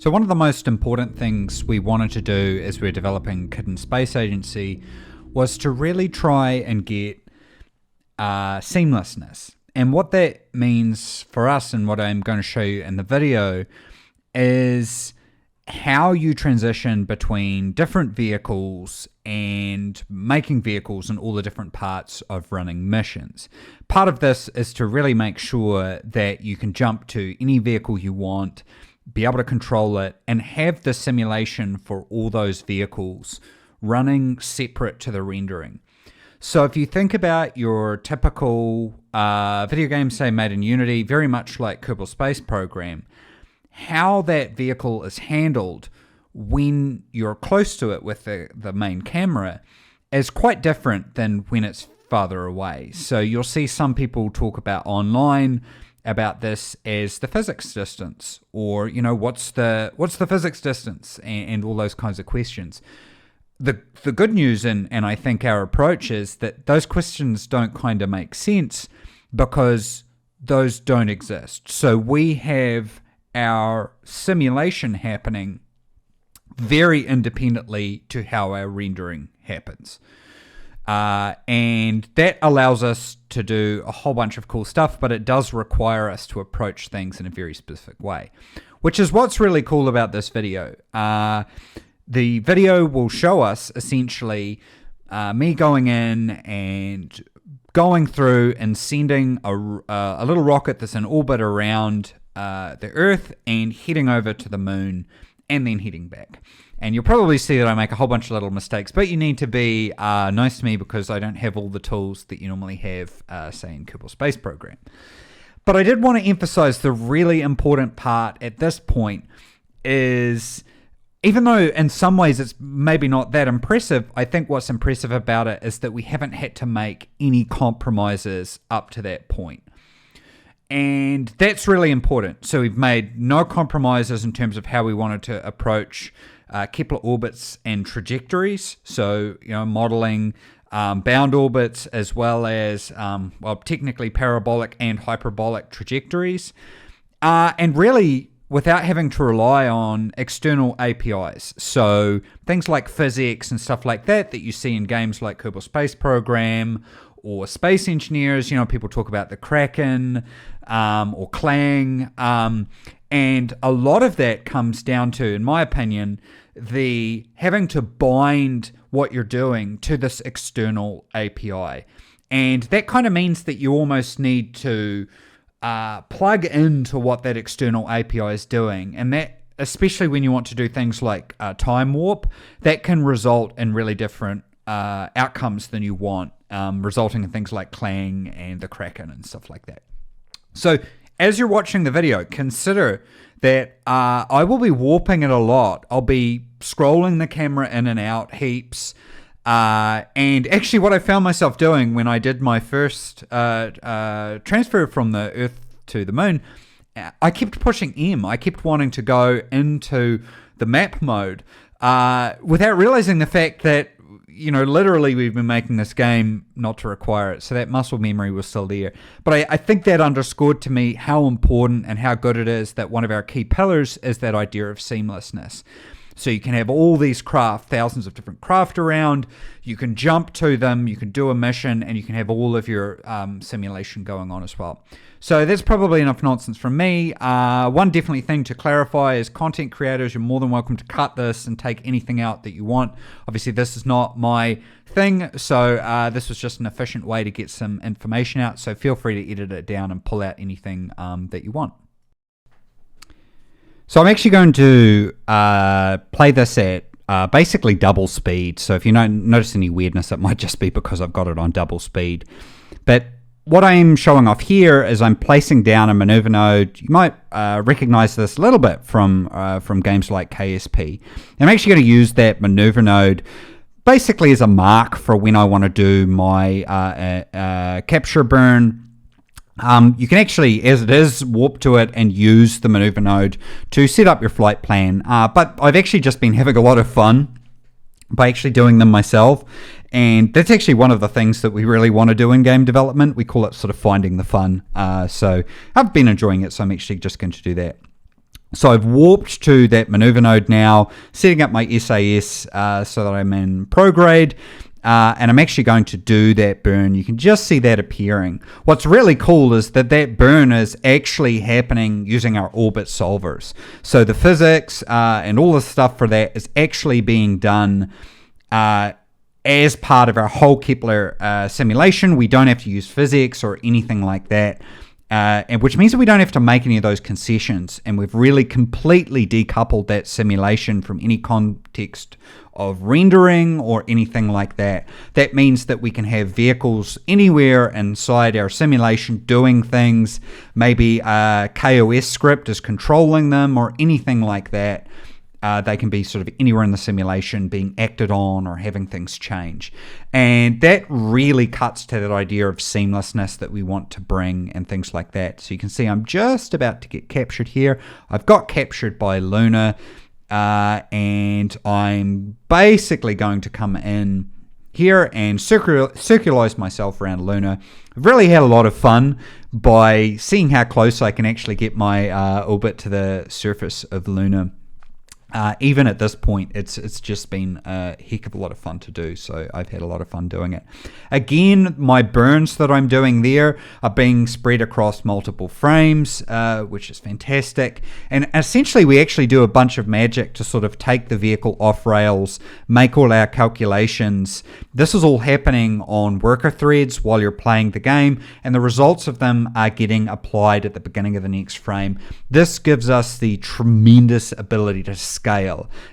So one of the most important things we wanted to do as we were developing Kitten Space Agency was to really try and get seamlessness. And what that means for us, and what I'm going to show you in the video, is how you transition between different vehicles and making vehicles and all the different parts of running missions. Part of this is to really make sure that you can jump to any vehicle you want, be able to control it, and have the simulation for all those vehicles running separate to the rendering. So if you think about your typical video game, say made in Unity, very much like Kerbal Space Program, how that vehicle is handled when you're close to it with the main camera is quite different than when it's farther away. So you'll see some people talk about online about this as the physics distance, or what's the physics distance, and all those kinds of questions. The good news, and I think our approach, is that those questions don't kind of make sense because those don't exist. So we have our simulation happening very independently to how our rendering happens. And that allows us to do a whole bunch of cool stuff, but it does require us to approach things in a very specific way, which is what's really cool about this video. The video will show us essentially me going in and going through and sending a little rocket that's in orbit around the Earth and heading over to the moon and then heading back. And you'll probably see that I make a whole bunch of little mistakes, but you need to be nice to me because I don't have all the tools that you normally have, say, in Kerbal Space Program. But I did want to emphasize the really important part at this point is, even though in some ways it's maybe not that impressive, I think what's impressive about it is that we haven't had to make any compromises up to that point. And that's really important. So we've made no compromises in terms of how we wanted to approach Kepler orbits and trajectories. So, modeling bound orbits as well as, technically parabolic and hyperbolic trajectories. And really, without having to rely on external APIs. So things like physics and stuff like that you see in games like Kerbal Space Program or Space Engineers. People talk about the Kraken or Clang. And a lot of that comes down to, in my opinion, the having to bind what you're doing to this external API. And that kind of means that you almost need to plug into what that external API is doing. And that, especially when you want to do things like time warp, that can result in really different outcomes than you want, resulting in things like Clang and the Kraken and stuff like that. So as you're watching the video, consider that I will be warping it a lot. I'll be scrolling the camera in and out heaps. And actually what I found myself doing when I did my first transfer from the Earth to the moon, I kept pushing M. I kept wanting to go into the map mode without realizing the fact that, literally we've been making this game not to require it. So that muscle memory was still there. But I think that underscored to me how important and how good it is that one of our key pillars is that idea of seamlessness. So you can have all these craft, thousands of different craft around, you can jump to them, you can do a mission, and you can have all of your simulation going on as well. So that's probably enough nonsense from me. One definitely thing to clarify is content creators, you're more than welcome to cut this and take anything out that you want. Obviously this is not my thing, so this was just an efficient way to get some information out, so feel free to edit it down and pull out anything that you want. So I'm actually going to play this at basically double speed. So if you don't notice any weirdness, it might just be because I've got it on double speed. But what I'm showing off here is I'm placing down a maneuver node. You might recognize this a little bit from games like KSP. I'm actually going to use that maneuver node basically as a mark for when I want to do my capture burn. You can actually, as it is, warp to it and use the maneuver node to set up your flight plan. But I've actually just been having a lot of fun by actually doing them myself. And that's actually one of the things that we really want to do in game development. We call it sort of finding the fun. So I've been enjoying it, so I'm actually just going to do that. So I've warped to that maneuver node now, setting up my SAS so that I'm in prograde. And I'm actually going to do that burn. You can just see that appearing. What's really cool is that burn is actually happening using our orbit solvers. So the physics and all the stuff for that is actually being done as part of our whole Kepler simulation. We don't have to use physics or anything like that. And which means that we don't have to make any of those concessions, and we've really completely decoupled that simulation from any context of rendering or anything like that. That means that we can have vehicles anywhere inside our simulation doing things. Maybe a KOS script is controlling them or anything like that. They can be sort of anywhere in the simulation being acted on or having things change. And that really cuts to that idea of seamlessness that we want to bring and things like that. So you can see I'm just about to get captured here. I've got captured by Luna, and I'm basically going to come in here and circularize myself around Luna. I've really had a lot of fun by seeing how close I can actually get my orbit to the surface of Luna. Even at this point, it's just been a heck of a lot of fun to do, so I've had a lot of fun doing it. Again, my burns that I'm doing there are being spread across multiple frames, which is fantastic. And essentially, we actually do a bunch of magic to sort of take the vehicle off rails, make all our calculations. This is all happening on worker threads while you're playing the game, and the results of them are getting applied at the beginning of the next frame. This gives us the tremendous ability to scale,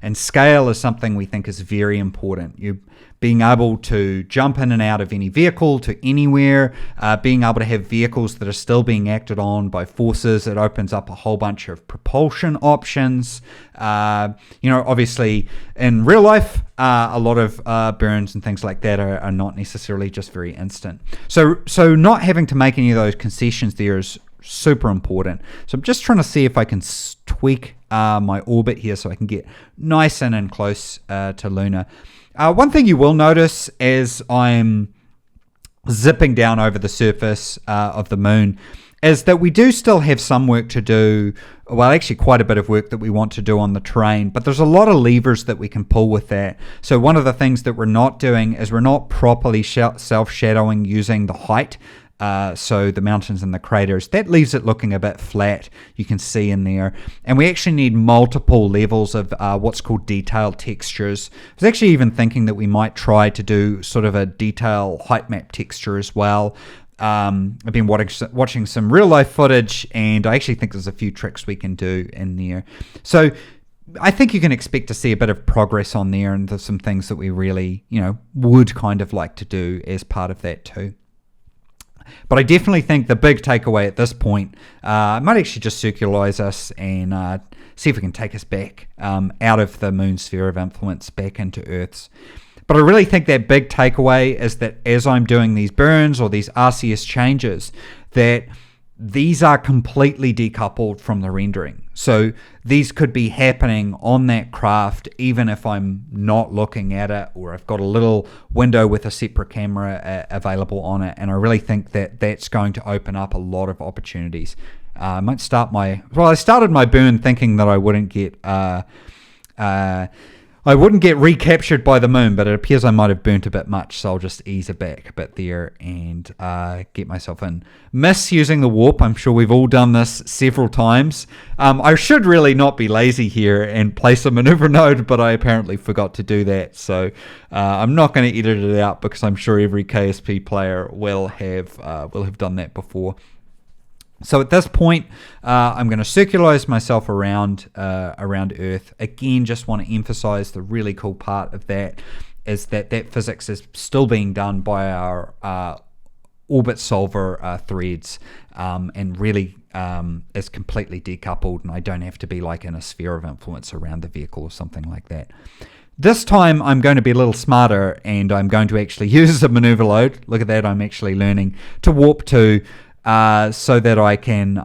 and scale is something we think is very important. You being able to jump in and out of any vehicle to anywhere, being able to have vehicles that are still being acted on by forces. It opens up a whole bunch of propulsion options. Obviously in real life, a lot of burns and things like that are not necessarily just very instant. So not having to make any of those concessions there is super important. So I'm just trying to see if I can tweak my orbit here so I can get nice in and close to Luna. One thing you will notice as I'm zipping down over the surface of the moon is that we do still have some work to do. Well, actually quite a bit of work that we want to do on the terrain, but there's a lot of levers that we can pull with that. So one of the things that we're not doing is we're not properly self-shadowing using the height. So the mountains and the craters, that leaves it looking a bit flat, you can see in there. And we actually need multiple levels of what's called detailed textures. I was actually even thinking that we might try to do sort of a detail height map texture as well. I've been watching some real life footage, and I actually think there's a few tricks we can do in there. So I think you can expect to see a bit of progress on there, and there's some things that we really, would kind of like to do as part of that too. But I definitely think the big takeaway at this point, I might actually just circularize us and see if we can take us back out of the moon's sphere of influence back into Earth's. But I really think that big takeaway is that as I'm doing these burns or these RCS changes, that these are completely decoupled from the rendering. So these could be happening on that craft even if I'm not looking at it, or I've got a little window with a separate camera available on it. And I really think that that's going to open up a lot of opportunities. I might start I started my burn thinking that I wouldn't get recaptured by the moon, but it appears I might have burnt a bit much, so I'll just ease it back a bit there and get myself in. Miss using the warp. I'm sure we've all done this several times. I should really not be lazy here and place a maneuver node, but I apparently forgot to do that, so I'm not going to edit it out because I'm sure every KSP player will have done that before. So at this point, I'm going to circularize myself around Earth. Again, just want to emphasize the really cool part of that is that physics is still being done by our orbit solver threads, and really is completely decoupled, and I don't have to be like in a sphere of influence around the vehicle or something like that. This time I'm going to be a little smarter, and I'm going to actually use a maneuver load. Look at that, I'm actually learning to warp to so that I can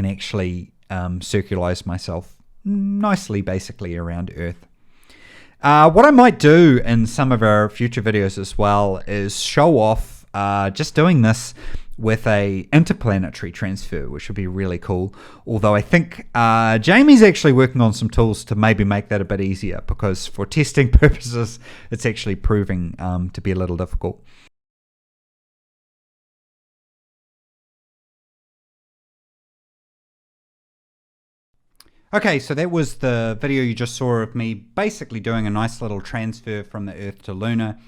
actually circularize myself nicely, basically around Earth. What I might do in some of our future videos as well is show off just doing this with a interplanetary transfer, which would be really cool. Although I think Jamie's actually working on some tools to maybe make that a bit easier, because for testing purposes, it's actually proving to be a little difficult. Okay, so that was the video you just saw of me basically doing a nice little transfer from the Earth to Luna.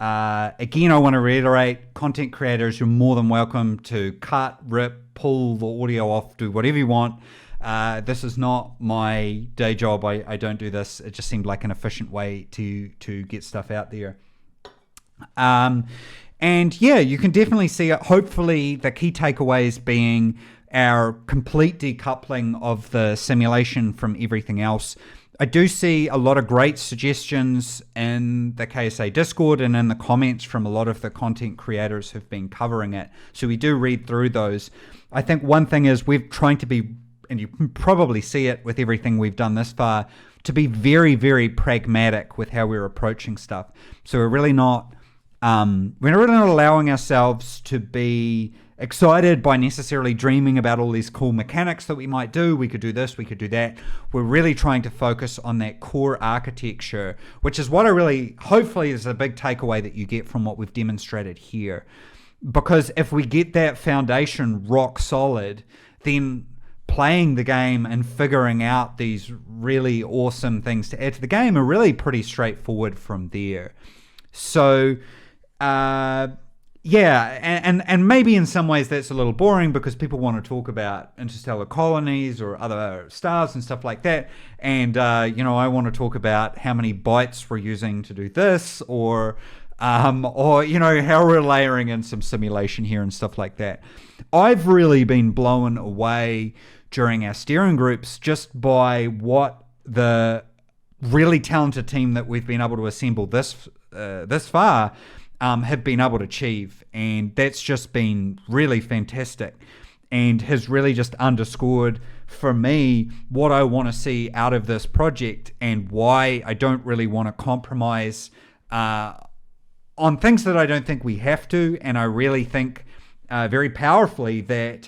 Again, I want to reiterate, content creators, you're more than welcome to cut, rip, pull the audio off, do whatever you want. This is not my day job. I don't do this. It just seemed like an efficient way to get stuff out there. And yeah, you can definitely see it. Hopefully the key takeaways being our complete decoupling of the simulation from everything else. I do see a lot of great suggestions in the KSA Discord and in the comments from a lot of the content creators who've been covering it. So we do read through those. I think one thing is we're trying to be, and you can probably see it with everything we've done this far, to be very, very pragmatic with how we're approaching stuff. So we're really not allowing ourselves to be excited by necessarily dreaming about all these cool mechanics that we might do. We could do this, we could do that. We're really trying to focus on that core architecture, which is what hopefully is a big takeaway that you get from what we've demonstrated here. Because if we get that foundation rock solid, then playing the game and figuring out these really awesome things to add to the game are really pretty straightforward from there. So, yeah, and maybe in some ways that's a little boring because people want to talk about interstellar colonies or other stars and stuff like that. And, I want to talk about how many bytes we're using to do this or how we're layering in some simulation here and stuff like that. I've really been blown away during our steering groups just by what the really talented team that we've been able to assemble this far have been able to achieve, and that's just been really fantastic and has really just underscored for me what I want to see out of this project and why I don't really want to compromise on things that I don't think we have to. And I really think very powerfully that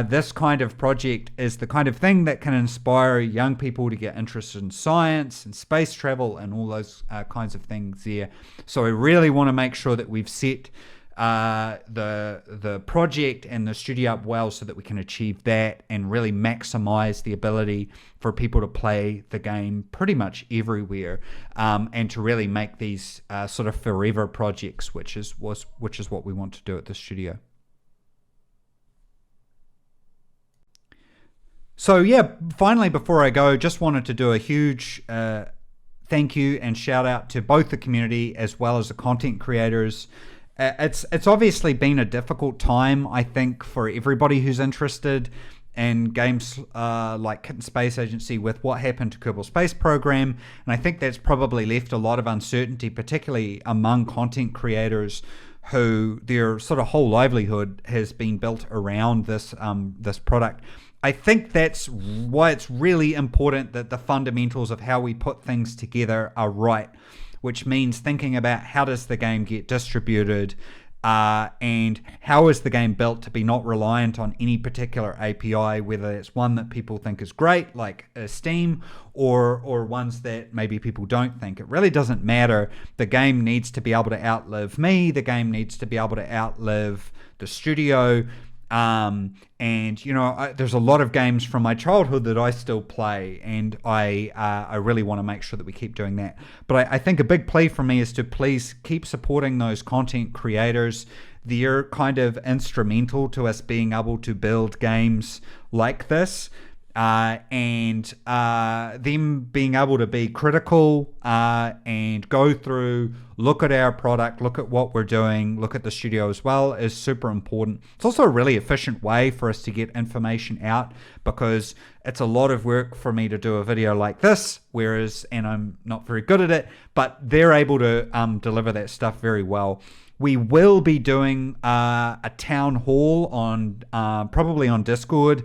this kind of project is the kind of thing that can inspire young people to get interested in science and space travel and all those kinds of things there. So I really want to make sure that we've set the project and the studio up well so that we can achieve that and really maximize the ability for people to play the game pretty much everywhere, and to really make these sort of forever projects, which is what we want to do at the studio. So yeah, finally, before I go, just wanted to do a huge thank you and shout out to both the community as well as the content creators. It's obviously been a difficult time, I think, for everybody who's interested in games like Kitten Space Agency with what happened to Kerbal Space Program, and I think that's probably left a lot of uncertainty, particularly among content creators who their sort of whole livelihood has been built around this product. I think that's why it's really important that the fundamentals of how we put things together are right, which means thinking about how does the game get distributed, and how is the game built to be not reliant on any particular API, whether it's one that people think is great, like Steam, or ones that maybe people don't think. It really doesn't matter. The game needs to be able to outlive me. The game needs to be able to outlive the studio. There's a lot of games from my childhood that I still play, and I really want to make sure that we keep doing that. But I think a big plea for me is to please keep supporting those content creators. They're kind of instrumental to us being able to build games like this. And them being able to be critical and go through, look at our product, look at what we're doing, look at the studio as well is super important. It's also a really efficient way for us to get information out, because it's a lot of work for me to do a video like this, and I'm not very good at it, but they're able to deliver that stuff very well. We will be doing a town hall on probably on Discord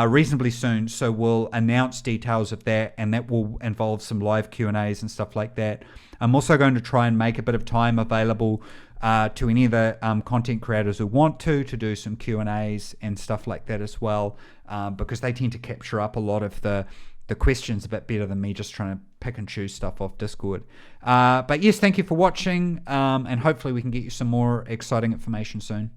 reasonably soon, so we'll announce details of that, and that will involve some live Q&As and stuff like that. I'm also going to try and make a bit of time available to any of the content creators who want to do some Q&As and stuff like that as well, because they tend to capture up a lot of the questions a bit better than me just trying to pick and choose stuff off Discord. But yes, thank you for watching, and hopefully we can get you some more exciting information soon.